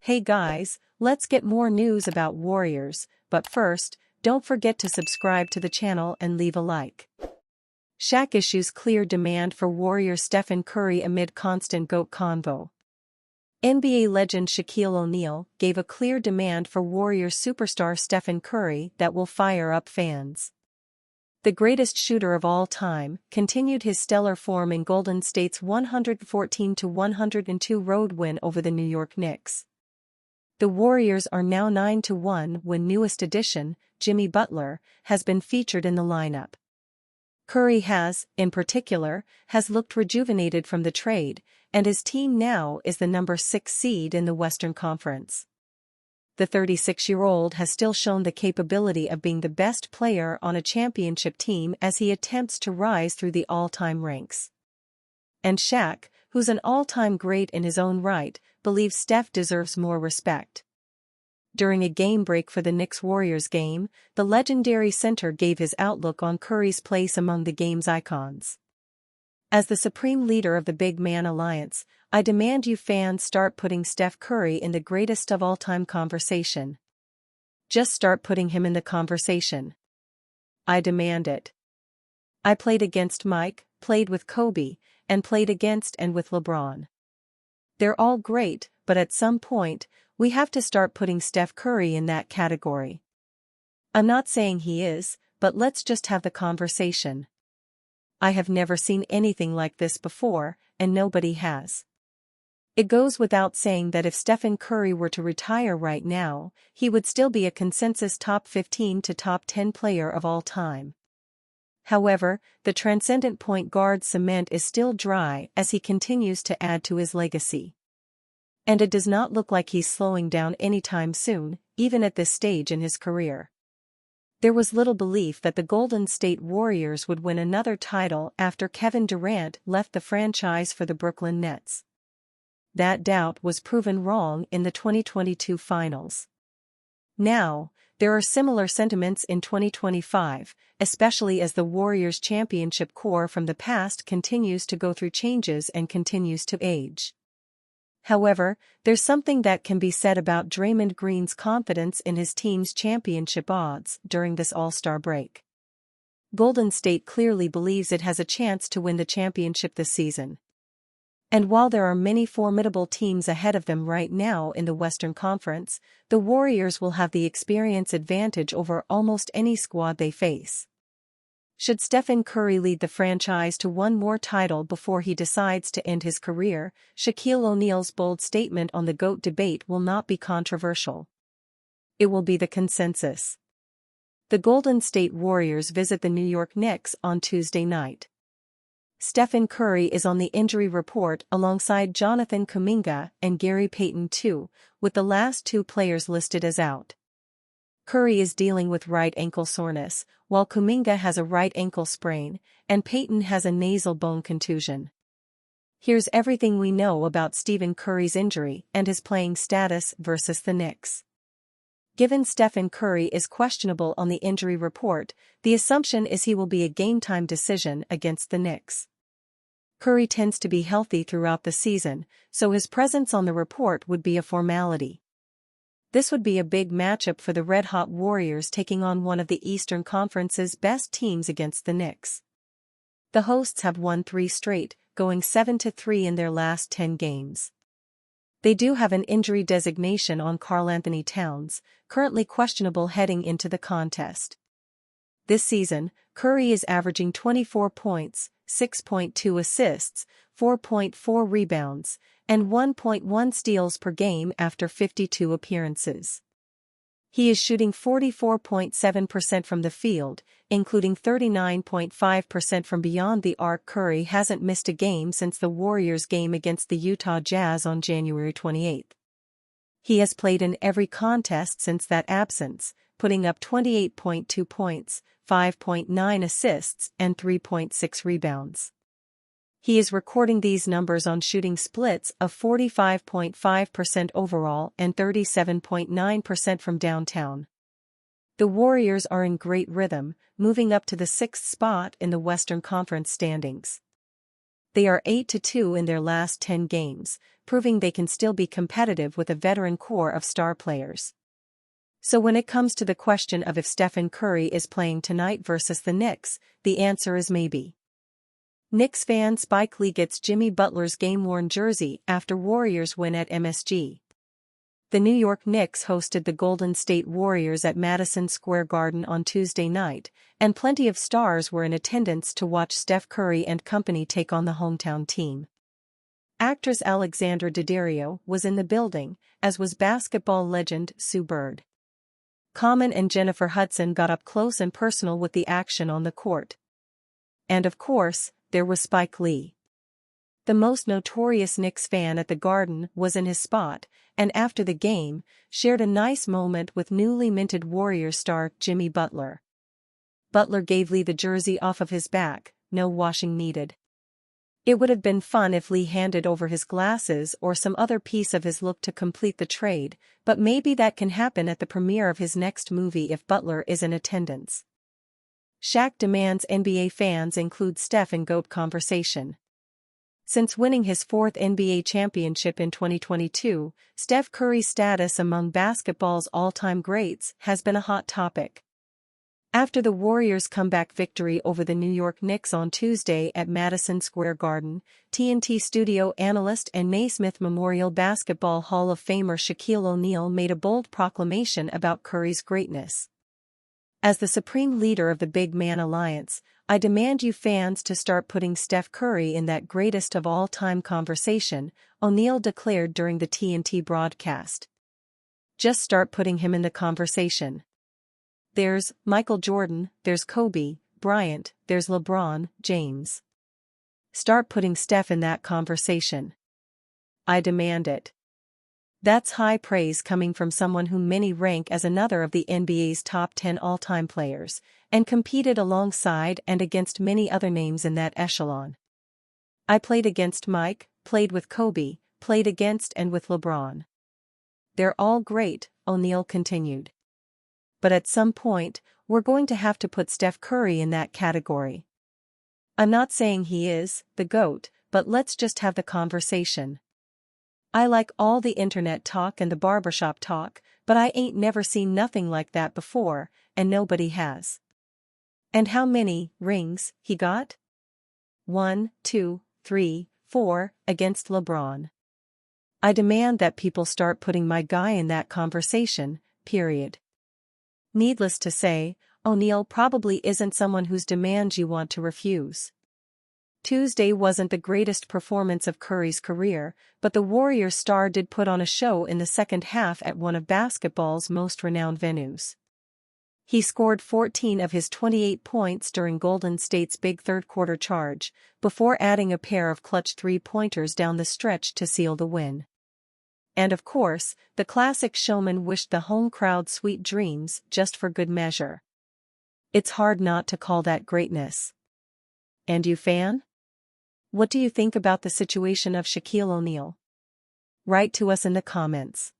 Hey guys, let's get more news about Warriors, but first, don't forget to subscribe to the channel and leave a like. Shaq issues clear demand for Warrior Stephen Curry amid constant GOAT convo. NBA legend Shaquille O'Neal gave a clear demand for Warriors superstar Stephen Curry that will fire up fans. The greatest shooter of all time continued his stellar form in Golden State's 114-102 road win over the New York Knicks. The Warriors are now 9-1 when newest addition, Jimmy Butler, has been featured in the lineup. Curry in particular, has looked rejuvenated from the trade, and his team now is the number 6 seed in the Western Conference. The 36-year-old has still shown the capability of being the best player on a championship team as he attempts to rise through the all-time ranks. And Shaq, who's an all-time great in his own right, believes Steph deserves more respect. During a game break for the Knicks-Warriors game, the legendary center gave his outlook on Curry's place among the game's icons. As the supreme leader of the Big Man Alliance, I demand you fans start putting Steph Curry in the greatest of all-time conversation. Just start putting him in the conversation. I demand it. I played against Mike, played with Kobe, and played against and with LeBron. They're all great, but at some point, we have to start putting Steph Curry in that category. I'm not saying he is, but let's just have the conversation. I have never seen anything like this before, and nobody has. It goes without saying that if Stephen Curry were to retire right now, he would still be a consensus top 15 to top 10 player of all time. However, the transcendent point guard's cement is still dry as he continues to add to his legacy. And it does not look like he's slowing down anytime soon, even at this stage in his career. There was little belief that the Golden State Warriors would win another title after Kevin Durant left the franchise for the Brooklyn Nets. That doubt was proven wrong in the 2022 finals. Now, there are similar sentiments in 2025, especially as the Warriors' championship core from the past continues to go through changes and continues to age. However, there's something that can be said about Draymond Green's confidence in his team's championship odds during this All-Star break. Golden State clearly believes it has a chance to win the championship this season. And while there are many formidable teams ahead of them right now in the Western Conference, the Warriors will have the experience advantage over almost any squad they face. Should Stephen Curry lead the franchise to one more title before he decides to end his career, Shaquille O'Neal's bold statement on the GOAT debate will not be controversial. It will be the consensus. The Golden State Warriors visit the New York Knicks on Tuesday night. Stephen Curry is on the injury report alongside Jonathan Kuminga and Gary Payton too, with the last two players listed as out. Curry is dealing with right ankle soreness, while Kuminga has a right ankle sprain, and Payton has a nasal bone contusion. Here's everything we know about Stephen Curry's injury and his playing status versus the Knicks. Given Stephen Curry is questionable on the injury report, the assumption is he will be a game-time decision against the Knicks. Curry tends to be healthy throughout the season, so his presence on the report would be a formality. This would be a big matchup for the red-hot Warriors taking on one of the Eastern Conference's best teams against the Knicks. The hosts have won 3 straight, going 7-3 in their last 10 games. They do have an injury designation on Karl-Anthony Towns, currently questionable heading into the contest. This season, Curry is averaging 24 points, 6.2 assists, 4.4 rebounds, and 1.1 steals per game after 52 appearances. He is shooting 44.7% from the field, including 39.5% from beyond the arc. Curry hasn't missed a game since the Warriors' game against the Utah Jazz on January 28. He has played in every contest since that absence, putting up 28.2 points, 5.9 assists, and 3.6 rebounds. He is recording these numbers on shooting splits of 45.5% overall and 37.9% from downtown. The Warriors are in great rhythm, moving up to the 6th spot in the Western Conference standings. They are 8-2 in their last 10 games, proving they can still be competitive with a veteran core of star players. So when it comes to the question of if Stephen Curry is playing tonight versus the Knicks, the answer is maybe. Knicks fan Spike Lee gets Jimmy Butler's game-worn jersey after Warriors win at MSG. The New York Knicks hosted the Golden State Warriors at Madison Square Garden on Tuesday night, and plenty of stars were in attendance to watch Steph Curry and company take on the hometown team. Actress Alexandra Daddario was in the building, as was basketball legend Sue Bird. Common and Jennifer Hudson got up close and personal with the action on the court. And of course, there was Spike Lee. The most notorious Knicks fan at the Garden was in his spot, and after the game, shared a nice moment with newly minted Warriors star Jimmy Butler. Butler gave Lee the jersey off of his back, no washing needed. It would have been fun if Lee handed over his glasses or some other piece of his look to complete the trade, but maybe that can happen at the premiere of his next movie if Butler is in attendance. Shaq demands NBA fans include Steph in GOAT conversation. Since winning his fourth NBA championship in 2022, Steph Curry's status among basketball's all-time greats has been a hot topic. After the Warriors' comeback victory over the New York Knicks on Tuesday at Madison Square Garden, TNT studio analyst and Naismith Memorial Basketball Hall of Famer Shaquille O'Neal made a bold proclamation about Curry's greatness. As the supreme leader of the Big Man Alliance, I demand you fans to start putting Steph Curry in that greatest of all-time conversation, O'Neal declared during the TNT broadcast. Just start putting him in the conversation. There's Michael Jordan, there's Kobe Bryant, there's LeBron James. Start putting Steph in that conversation. I demand it. That's high praise coming from someone whom many rank as another of the NBA's top 10 all-time players, and competed alongside and against many other names in that echelon. I played against Mike, played with Kobe, played against and with LeBron. They're all great, O'Neal continued. But at some point, we're going to have to put Steph Curry in that category. I'm not saying he is the GOAT, but let's just have the conversation. I like all the internet talk and the barbershop talk, but I ain't never seen nothing like that before, and nobody has. And how many rings he got? 1, 2, 3, 4, against LeBron. I demand that people start putting my guy in that conversation, period. Needless to say, O'Neal probably isn't someone whose demands you want to refuse. Tuesday wasn't the greatest performance of Curry's career, but the Warriors star did put on a show in the second half at one of basketball's most renowned venues. He scored 14 of his 28 points during Golden State's big third-quarter charge, before adding a pair of clutch three-pointers down the stretch to seal the win. And of course, the classic showman wished the home crowd sweet dreams just for good measure. It's hard not to call that greatness. And you, fan? What do you think about the situation of Shaquille O'Neal? Write to us in the comments.